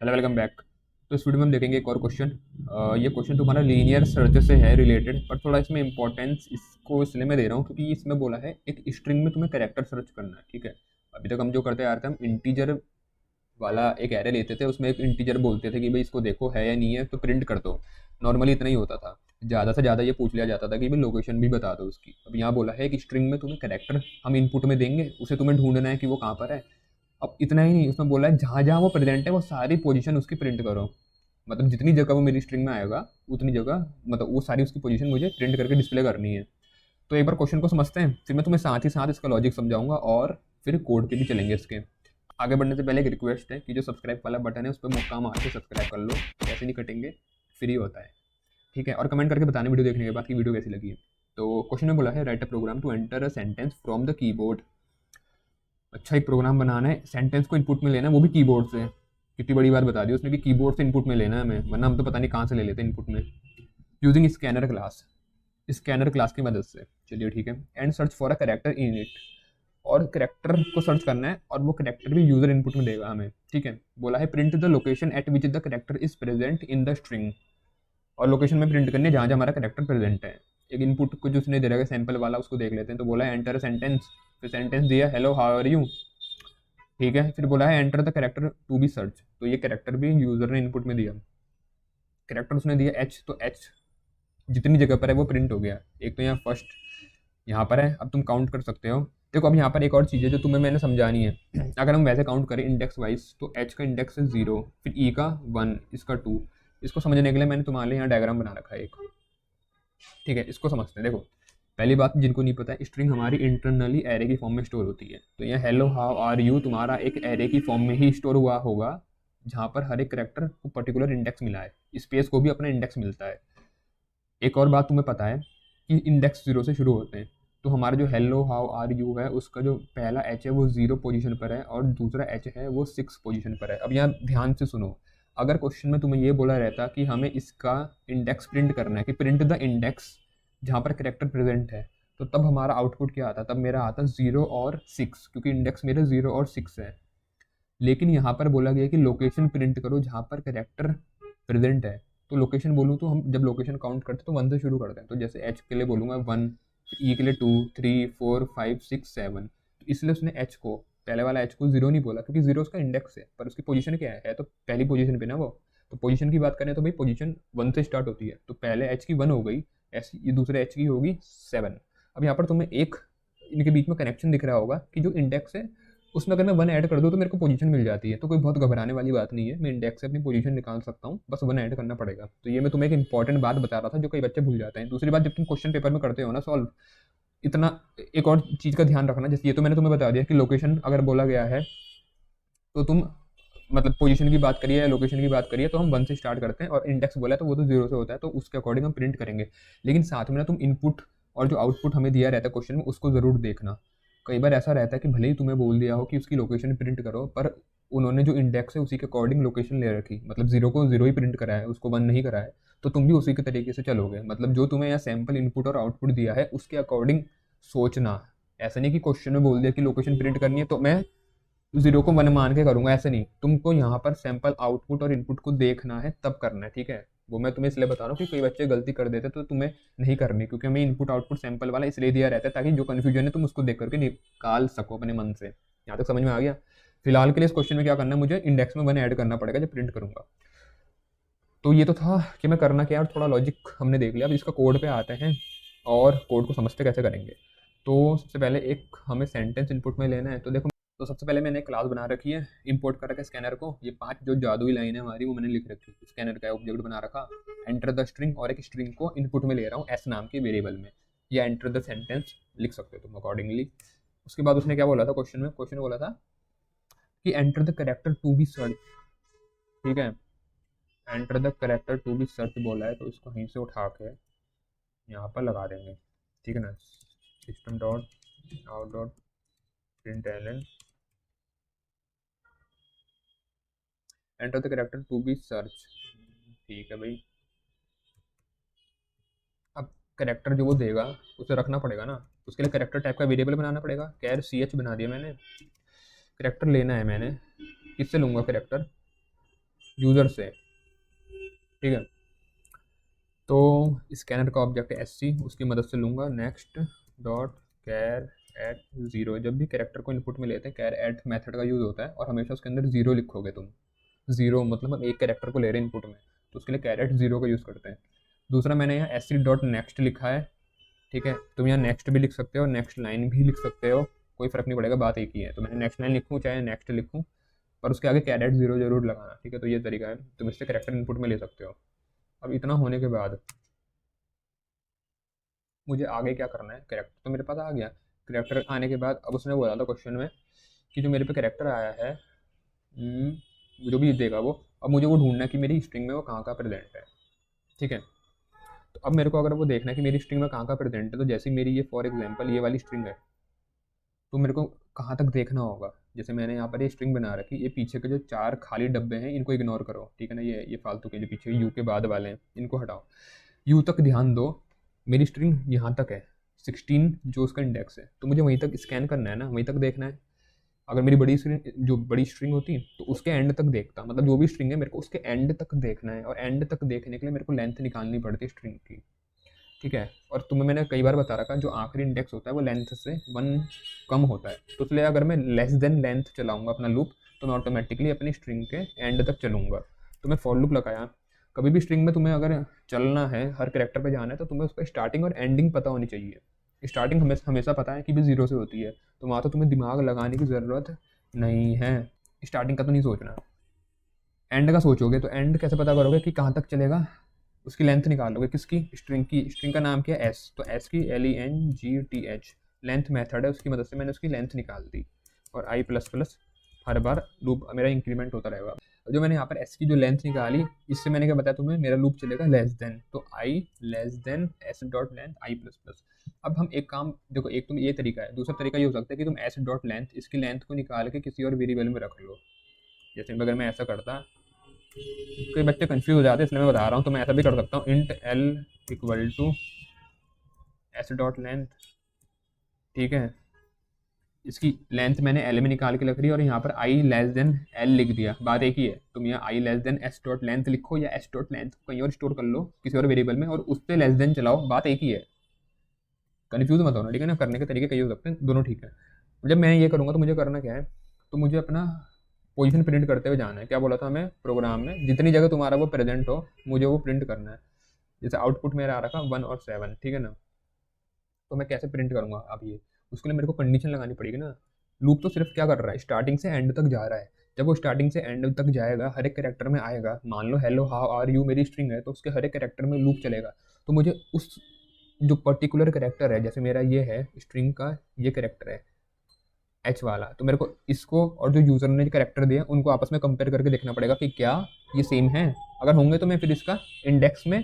Hello, welcome back. तो इस video में हम देखेंगे एक और क्वेश्चन। ये क्वेश्चन तुम्हारा लीनियर सर्च से है रिलेटेड, पर थोड़ा इसमें इंपॉर्टेंस इसको इसलिए मैं दे रहा हूँ क्योंकि इसमें बोला है एक स्ट्रिंग में तुम्हें कैरेक्टर सर्च करना है। ठीक है, अभी तक हम जो करते आ रहे थे, हम इंटीजर वाला एक एरे लेते थे, उसमें एक इंटीजर बोलते थे कि भाई इसको देखो है या नहीं है तो प्रिंट कर दो। नॉर्मली इतना ही होता था। ज़्यादा से ज़्यादा ये पूछ लिया जाता था कि भाई लोकेशन भी बता दो उसकी। अब यहाँ बोला है कि स्ट्रिंग में तुम्हें कैरेक्टर हम इनपुट में देंगे, उसे तुम्हें ढूंढना है कि वो कहाँ पर है। अब इतना ही नहीं, उसमें बोला है जहाँ जहाँ वो प्रेजेंट है वो सारी पोजीशन उसकी प्रिंट करो। मतलब जितनी जगह वो मेरी स्ट्रिंग में आएगा उतनी जगह, मतलब वो सारी उसकी पोजीशन मुझे प्रिंट करके डिस्प्ले करनी है। तो एक बार क्वेश्चन को समझते हैं, फिर मैं तुम्हें साथ ही साथ इसका लॉजिक समझाऊंगा और फिर कोड पे भी चलेंगे इसके। आगे बढ़ने से पहले एक रिक्वेस्ट है कि जो सब्सक्राइब वाला बटन है उस पर मुक्का मार के सब्सक्राइब कर लो, पैसे नहीं कटेंगे, फ्री होता है। ठीक है, और कमेंट करके बताने वीडियो देखने के बाद कि वीडियो कैसी लगी है। तो क्वेश्चन में बोला है write a program to enter a sentence from the keyboard. अच्छा, एक प्रोग्राम बनाना है, सेंटेंस को इनपुट में लेना है, वो भी कीबोर्ड से। कितनी बड़ी बात बता दी उसने कि कीबोर्ड से इनपुट में लेना है हमें, वरना हम तो पता नहीं कहाँ से ले लेते हैं इनपुट में। Using scanner class, scanner class की मदद से। चलिए ठीक है, and search for a character in it. और करेक्टर को सर्च करना है और वो करेक्टर भी यूजर इनपुट में देगा हमें। ठीक है, बोला है print the location eight which the character is present in the string. और लोकेशन में प्रिंट करनी है जहाँ जहाँ हमारा करेक्टर प्रेजेंट है। एक इनपुट को जो उसने दे रखा है सैंपल वाला, उसको देख लेते हैं। तो बोला है एंटर सेंटेंस, फिर सेंटेंस दिया हेलो हाउ आर यू। ठीक है, फिर बोला है enter the character to be search, तो ये करेक्टर भी यूजर ने इनपुट में दिया। करेक्टर उसने दिया एच, तो एच जितनी जगह पर है वो प्रिंट हो गया। एक तो यहाँ फर्स्ट यहाँ पर है, अब तुम काउंट कर सकते हो। देखो, अब यहाँ पर एक और चीज़ है जो तुम्हें मैंने समझानी है। अगर हम वैसे काउंट करें इंडेक्स वाइज, तो एच का इंडेक्स है 0, फिर ई का 1, इसका 2। इसको समझने के लिए मैंने तुम्हारे लिए यहाँ डायग्राम बना रखा है एक। ठीक है, इसको समझते हैं। देखो, पहली बात जिनको नहीं पता है, स्ट्रिंग हमारी इंटरनली एरे की फॉर्म में स्टोर होती है। तो यहाँ हेलो हाउ आर यू तुम्हारा एक एरे की फॉर्म में ही स्टोर हुआ होगा, जहाँ पर हर एक करेक्टर को पर्टिकुलर इंडेक्स मिला है। स्पेस को भी अपना इंडेक्स मिलता है। एक और बात तुम्हें पता है कि इंडेक्स 0 से शुरू होते हैं। तो हमारा जो हेलो हाउ आर यू है, उसका जो पहला एच है वो 0 पोजीशन पर है और दूसरा एच है वो 6 पोजीशन पर है। अब यहाँ ध्यान से सुनो, अगर क्वेश्चन में तुम्हें ये बोला रहता कि हमें इसका इंडेक्स प्रिंट करना है, कि प्रिंट द इंडेक्स जहाँ पर करेक्टर प्रेजेंट है, तो तब हमारा आउटपुट क्या आता? तब मेरा आता 0 और 6, क्योंकि इंडेक्स मेरे 0 और 6 है। लेकिन यहाँ पर बोला गया कि लोकेशन प्रिंट करो जहाँ पर करेक्टर प्रेजेंट है। तो लोकेशन बोलूँ तो हम जब लोकेशन काउंट करते हैं तो 1 से शुरू करते हैं। तो जैसे एच के लिए बोलूँगा 1, ई के लिए 2, 3, 4, 5, 6, 7। तो इसलिए उसने एच को, पहले वाला एच को 0 नहीं बोला, क्योंकि 0 उसका इंडेक्स है, पर उसकी पोजीशन क्या है तो पहली पोजीशन पे ना वो। तो पोजीशन की बात करें तो भाई पोजीशन 1 से स्टार्ट होती है, तो पहले एच की 1 हो गई, ऐसी ये दूसरे एच की होगी 7। अब यहाँ पर तुम्हें एक इनके बीच में कनेक्शन दिख रहा होगा कि जो इंडेक्स है उसमें अगर मैं 1 ऐड कर दूँ तो मेरे को पोजीशन मिल जाती है। तो कोई बहुत घबराने वाली बात नहीं है, मैं इंडेक्स से अपनी पोजीशन निकाल सकता हूँ, बस 1 ऐड करना पड़ेगा। तो ये मैं तुम्हें एक इंपॉर्टेंट बात बता रहा था जो कई बच्चे भूल जाते हैं। दूसरी बात, जब तुम क्वेश्चन पेपर में करते हो ना सॉल्व, इतना एक और चीज़ का ध्यान रखना। जैसे ये तो मैंने तुम्हें बता दिया कि लोकेशन अगर बोला गया है तो तुम, मतलब पोजीशन की बात करिए या लोकेशन की बात करिए, तो हम 1 से स्टार्ट करते हैं, और इंडेक्स बोला है तो वो तो 0 से होता है, तो उसके अकॉर्डिंग हम प्रिंट करेंगे। लेकिन साथ में ना तुम इनपुट और जो आउटपुट हमें दिया रहता है क्वेश्चन में, उसको ज़रूर देखना। कई बार ऐसा रहता है कि भले ही तुम्हें बोल दिया हो कि उसकी लोकेशन प्रिंट करो, पर उन्होंने जो इंडेक्स है उसी के अकॉर्डिंग लोकेशन ले रखी, मतलब 0 को 0 ही प्रिंट करा है, उसको 1 नहीं करा है। तो तुम भी उसी के तरीके से चलोगे, मतलब जो तुम्हें यहाँ सैम्पल इनपुट और आउटपुट दिया है उसके अकॉर्डिंग सोचना। ऐसा नहीं कि क्वेश्चन में बोल दिया कि लोकेशन प्रिंट करनी है तो मैं 0 को 1 मान के करूंगा, ऐसे नहीं। तुमको यहाँ पर सैंपल आउटपुट और इनपुट को देखना है, तब करना है। ठीक है, वो मैं तुम्हें इसलिए बता रहा हूँ कि कई बच्चे गलती कर देते तो तुम्हें नहीं करनी, क्योंकि हमें इनपुट आउटपुट सैंपल वाला इसलिए दिया रहता है ताकि जो कन्फ्यूजन है तुम उसको देख करके निकाल सको अपने मन से। यहाँ तक समझ में आ गया? फिलहाल के लिए इस क्वेश्चन में क्या करना है, मुझे इंडेक्स में 1 ऐड करना पड़ेगा जब प्रिंट करूंगा। तो ये तो था कि मैं करना क्या, और थोड़ा लॉजिक हमने देख लिया। अब इसका कोड पे आते हैं और कोड को समझते कैसे करेंगे। तो सबसे पहले एक हमें सेंटेंस इनपुट में लेना है। तो देखो, तो सबसे पहले मैंने क्लास बना रखी है, इंपोर्ट कर रखा है स्कैनर को। ये 5 जो जादुई लाइन है हमारी वो मैंने लिख रखी है। स्कैनर का ऑब्जेक्ट बना रखा, एंटर द स्ट्रिंग, और एक स्ट्रिंग को इनपुट में ले रहा हूँ एस नाम के वेरिएबल में, या एंटर द सेंटेंस लिख सकते हो तुम अकॉर्डिंगली। उसके बाद उसने क्या बोला था क्वेश्चन में, क्वेश्चन में बोला था कि enter the character to be search. ठीक है, enter the character to be search बोला है, तो इसको कहीं से उठा के यहाँ पर लगा देंगे। ठीक है ना, system dot out dot println, enter the character to be search. ठीक है भाई, अब करेक्टर जो वो देगा उसे रखना पड़ेगा ना, उसके लिए करेक्टर टाइप का वेरिएबल बनाना पड़ेगा। कैर सी एच बना दिया मैंने। करेक्टर लेना है मैंने, किससे लूँगा करेक्टर? यूज़र से, ठीक है। तो स्कैनर का ऑब्जेक्ट है एस सी, उसकी मदद से लूँगा next dot char at zero. जब भी कैरेक्टर को इनपुट में लेते हैं कैर एट मेथड का यूज़ होता है और हमेशा उसके अंदर ज़ीरो लिखोगे तुम। ज़ीरो मतलब हम एक कैरेक्टर को ले रहे हैं इनपुट में, तो उसके लिए कैर एट ज़ीरो का यूज़ करते हैं। दूसरा मैंने यहाँ एस सी डॉट नेक्स्ट लिखा है, ठीक है। तुम यहाँ नेक्स्ट भी लिख सकते हो, नेक्स्ट लाइन भी लिख सकते हो, कोई फ़र्क नहीं पड़ेगा, बात एक ही है। तो मैंने नेक्स्ट लाइन लिखूँ चाहे नेक्स्ट लिखूँ, पर उसके आगे कैर एट ज़ीरो जरूर लगाना, ठीक है। तो ये तरीका है, तुम इससे कैरेक्टर इनपुट में ले सकते हो। अब इतना होने के बाद मुझे आगे क्या करना है, कैरेक्टर तो मेरे पास आ गया। कैरेक्टर आने के बाद अब उसने बोला था क्वेश्चन में कि जो मेरे पे कैरेक्टर आया है, जो भी देगा वो, अब मुझे वो ढूंढना है कि मेरी स्ट्रिंग में वो कहाँ का प्रेजेंट है, ठीक है। तो अब मेरे को अगर वो देखना है कि मेरी स्ट्रिंग में कहाँ का प्रेजेंट है, तो जैसे मेरी ये फॉर एग्जांपल ये वाली स्ट्रिंग है, तो मेरे को कहाँ तक देखना होगा। जैसे मैंने यहाँ पर ये स्ट्रिंग बना रखी, ये पीछे के जो 4 खाली डब्बे हैं इनको इग्नोर करो, ठीक है ना। ये फालतू के जो पीछे यू के बाद वाले हैं इनको हटाओ, यू तक ध्यान दो। मेरी स्ट्रिंग यहाँ तक है 16 जो उसका इंडेक्स है, तो मुझे वहीं तक स्कैन करना है ना, वहीं तक देखना है। अगर मेरी बड़ी स्ट्रिंग, जो बड़ी स्ट्रिंग होती तो उसके एंड तक देखता, मतलब जो भी स्ट्रिंग है मेरे को उसके एंड तक देखना है, और एंड तक देखने के लिए मेरे को लेंथ निकालनी पड़ती है स्ट्रिंग की, ठीक है। और तुम्हें मैंने कई बार बता रखा, जो आखिरी इंडेक्स होता है वो लेंथ से 1 कम होता है, तो इसलिए अगर मैं लेस देन लेंथ चलाऊंगा अपना लूप, तो मैं ऑटोमेटिकली अपनी स्ट्रिंग के एंड तक चलूँगा। तो मैं फॉर लूप लगाया, कभी भी स्ट्रिंग में तुम्हें अगर चलना है, हर कैरेक्टर पे जाना है, तो तुम्हें उसका स्टार्टिंग और एंडिंग पता होनी चाहिए। स्टार्टिंग हमेशा पता है कि भी जीरो से होती है, तो वहाँ तो तुम्हें दिमाग लगाने की ज़रूरत नहीं है। स्टार्टिंग का तो नहीं सोचना, एंड का सोचोगे तो एंड कैसे पता करोगे कि कहाँ तक चलेगा, उसकी लेंथ निकालोगे, किसकी, स्ट्रिंग की। स्ट्रिंग का नाम क्या है, एस, तो एस की LENGTH लेंथ मेथड है, उसकी मदद से मैंने उसकी लेंथ निकाल दी। और आई प्लस प्लस हर बार लूप मेरा इंक्रीमेंट होता रहेगा। जो मैंने यहाँ पर एस की जो लेंथ निकाली, इससे मैंने क्या बताया तुम्हें, मेरा लूप चलेगा लेस देन, तो i less than s dot length i plus plus. अब हम एक काम देखो, एक तुम ये तरीका है, दूसरा तरीका ये हो सकता है कि तुम एस डॉट लेंथ, इसकी लेंथ को निकाल के किसी और वेरिएबल में रख लो। जैसे अगर मैं ऐसा करता, कई बच्चे कंफ्यूज हो जाते हैं, इसलिए मैं बता रहा हूँ। तो मैं ऐसा भी कर सकता हूँ, int l equal to s dot length, ठीक है। इसकी लेंथ मैंने एल में निकाल के रख दी, और यहाँ पर आई लेस देन एल लिख दिया, बात एक ही है। तुम यहाँ i less than s dot length लिखो, या एस डॉट लेंथ कहीं और स्टोर कर लो किसी और वेरिएबल में, और उस पर लेस देन चलाओ, बात एक ही है। कन्फ्यूज मत होना, ठीक है ना। करने के तरीके कई हो सकते हैं, दोनों ठीक है। जब मैं ये करूँगा तो मुझे करना क्या है, तो मुझे अपना पोजीशन प्रिंट करते हुए जाना है। क्या बोला था हमें प्रोग्राम में, जितनी जगह तुम्हारा वो प्रेजेंट हो मुझे वो प्रिंट करना है। जैसे आउटपुट मेरा आ रखा 1 और 7, ठीक है ना। तो मैं कैसे प्रिंट करूँगा अब ये, उसके लिए मेरे को कंडीशन लगानी पड़ेगी ना। लूप तो सिर्फ क्या कर रहा है, स्टार्टिंग से एंड तक जा रहा है। जब वो स्टार्टिंग से एंड तक जाएगा, हर एक कैरेक्टर में आएगा। मान लो हेलो हाउ आर यू मेरी स्ट्रिंग है, तो उसके हर एक कैरेक्टर में लूप चलेगा। तो मुझे उस जो पर्टिकुलर कैरेक्टर है, जैसे मेरा ये है स्ट्रिंग का, ये कैरेक्टर है एच वाला, तो मेरे को इसको और जो यूज़र ने कैरेक्टर दिया उनको आपस में कंपेयर करके देखना पड़ेगा कि क्या ये सेम है। अगर होंगे तो मैं फिर इसका इंडेक्स में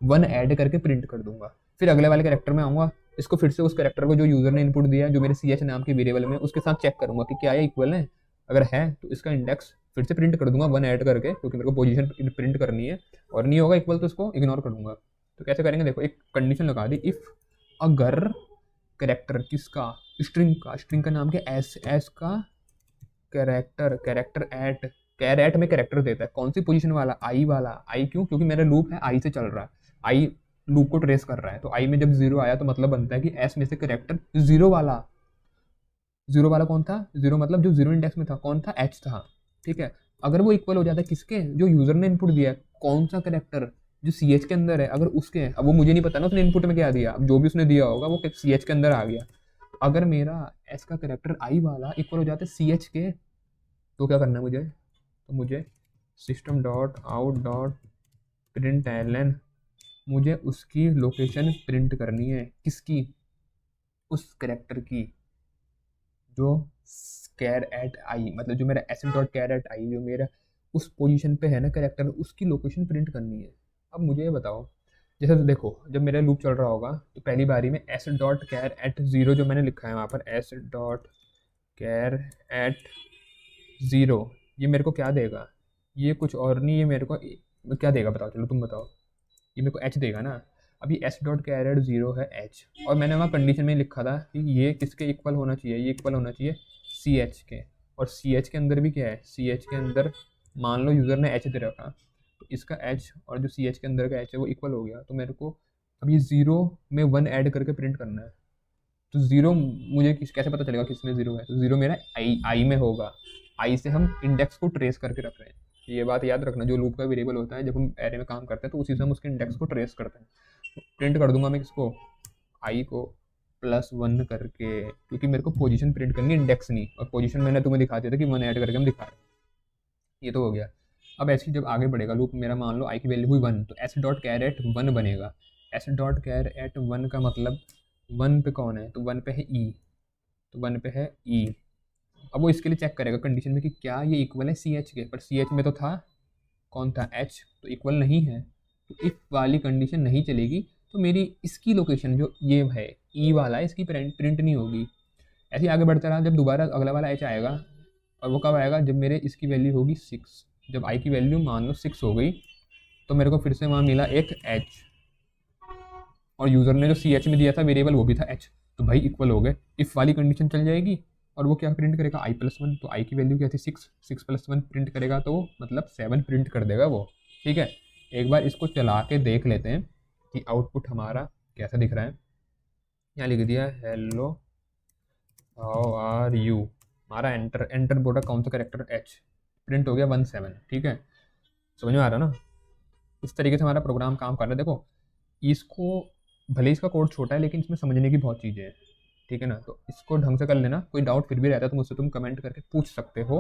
1 ऐड करके प्रिंट कर दूंगा। फिर अगले वाले कैरेक्टर में आऊँगा, इसको फिर से उस कैरेक्टर को जो यूज़र ने इनपुट दिया, जो मेरे CH नाम के वेरिएबल में, उसके साथ चेक करूँगा कि क्या ये इक्वल है। अगर है तो इसका इंडेक्स फिर से प्रिंट कर दूंगा 1 ऐड करके, क्योंकि मेरे को पोजीशन प्रिंट करनी है। और नहीं होगा इक्वल तो इसको इग्नोर कर दूंगा। तो कैसे करेंगे, देखो एक कंडीशन लगा दी, इफ़ अगर कैरेक्टर किसका, स्ट्रिंग का नाम क्या, एस का कैरेक्टर एट, कैर एट में कैरेक्टर देता है, कौन सी पोजीशन वाला, आई वाला। आई क्यों, क्योंकि मेरा लूप है आई से चल रहा है, आई लूप को ट्रेस कर रहा है। तो आई में जब 0 आया तो मतलब बनता है कि एस में से कैरेक्टर 0 वाला, 0 वाला कौन था, 0 मतलब जो 0 इंडेक्स में था, कौन था, एच था, ठीक है। अगर वो इक्वल हो जाता है किसके, जो यूजर ने इनपुट दिया है, कौन सा कैरेक्टर जो CH के अंदर है, अगर उसके, अब वो मुझे नहीं पता ना उसने इनपुट में क्या दिया, अब जो भी उसने दिया होगा वो CH के अंदर आ गया। अगर मेरा एस का कैरेक्टर आई वाला इक्वल हो जाता है CH के, तो क्या करना है मुझे, तो मुझे system dot out dot println, मुझे उसकी लोकेशन प्रिंट करनी है, किसकी, उस कैरेक्टर की जो कैर एट आई, मतलब जो मेरा एस डॉट कैर एट आई, जो मेरा उस पोजीशन पे है ना कैरेक्टर, उसकी लोकेशन प्रिंट करनी है। अब मुझे ये बताओ, जैसे तो देखो जब मेरा लूप चल रहा होगा तो पहली बारी में s dot char at zero जो मैंने लिखा है वहाँ पर, s dot char at zero, ये मेरे को क्या देगा, ये कुछ और नहीं, ये मेरे को क्या देगा बताओ, चलो तुम बताओ। ये मेरे को एच देगा ना। अब ये एस डॉट कैरेट 0 है एच, और मैंने वहाँ कंडीशन में लिखा था कि ये किसके इक्वल होना चाहिए, ये इक्वल होना चाहिए CH के। और CH के अंदर भी क्या है, CH के अंदर मान लो यूज़र ने एच दे रखा, तो इसका एच और जो सी एच के अंदर का एच है वो इक्वल हो गया, तो मेरे को अब ये ज़ीरो में वन ऐड करके प्रिंट करना है। तो ज़ीरो मुझे कैसे पता चलेगा किस में ज़ीरो है? तो ज़ीरो मेरा आई में होगा। आई से हम इंडेक्स को ट्रेस करके रख रहे हैं। ये बात याद रखना, जो लूप का वेरिएबल होता है जब हम एरे में काम करते हैं तो उसी से हम उसके इंडेक्स को ट्रेस करते हैं। तो प्रिंट कर दूंगा मैं किसको, आई को +1 करके, क्योंकि मेरे को पोजीशन प्रिंट करनी है, इंडेक्स नहीं। और पोजीशन मैंने तुम्हें दिखा दिया था कि 1 ऐड करके हम दिखा रहे हैं। ये तो हो गया। अब ऐसे ही जब आगे बढ़ेगा लूप, मेरा मान लो आई की वैल्यू हुई 1, तो एस डॉट कैर एट 1 बनेगा। एस डॉट कैर एट 1 का मतलब 1 पे कौन है, तो 1 पे है ई, तो 1 पे है ई। अब वो इसके लिए चेक करेगा कंडीशन में कि क्या ये इक्वल है सी एच के, पर सी एच में तो था, कौन था, एच, तो इक्वल नहीं है। तो इफ वाली कंडीशन नहीं चलेगी तो मेरी इसकी लोकेशन जो ये है ई वाला है, इसकी प्रिंट नहीं होगी। ऐसे ही आगे बढ़ता रहा, जब दोबारा अगला वाला एच आएगा, और वो कब आएगा, जब मेरे इसकी वैल्यू होगी 6। जब आई की वैल्यू मान लो 6 हो गई, तो मेरे को फिर से वहाँ मिला एक एच, और यूज़र ने जो सी एच में दिया था वेरिएबल वो भी था एच, तो भाई इक्वल हो गए। इफ़ वाली कंडीशन चल जाएगी, और वो क्या प्रिंट करेगा, i+1। तो आई की वैल्यू क्या थी 6, 6+1 प्रिंट करेगा, तो मतलब 7 प्रिंट कर देगा वो। ठीक है, एक बार इसको चला के देख लेते हैं कि आउटपुट हमारा कैसा दिख रहा है। यहाँ लिख दिया हेलो हाउ आर यू, हमारा एंटर एंटर बोला कौन सा करेक्टर, एच, प्रिंट हो गया 1 7। ठीक है, समझ में आ रहा ना? इस तरीके से हमारा प्रोग्राम काम कर रहा है। देखो इसको, भले इसका कोड छोटा है लेकिन इसमें समझने की बहुत चीज़ें हैं। ठीक है ना, तो इसको ढंग से कर लेना। कोई डाउट फिर भी रहता है तो मुझसे तुम कमेंट करके पूछ सकते हो।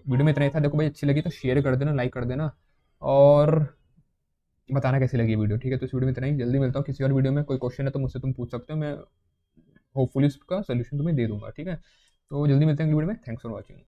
वीडियो में इतना ही था। देखो भाई अच्छी लगी तो शेयर कर देना, लाइक कर देना, और बताना कैसी लगी वीडियो। ठीक है, तो इस वीडियो में इतना ही। जल्दी मिलता हूँ किसी और वीडियो में। कोई क्वेश्चन है तो मुझसे तुम पूछ सकते हो, मैं होपफुली उसका सोल्यूशन तुम्हें दे दूंगा। ठीक है, तो जल्दी मिलते हैं अगली वीडियो में। Thanks for watching.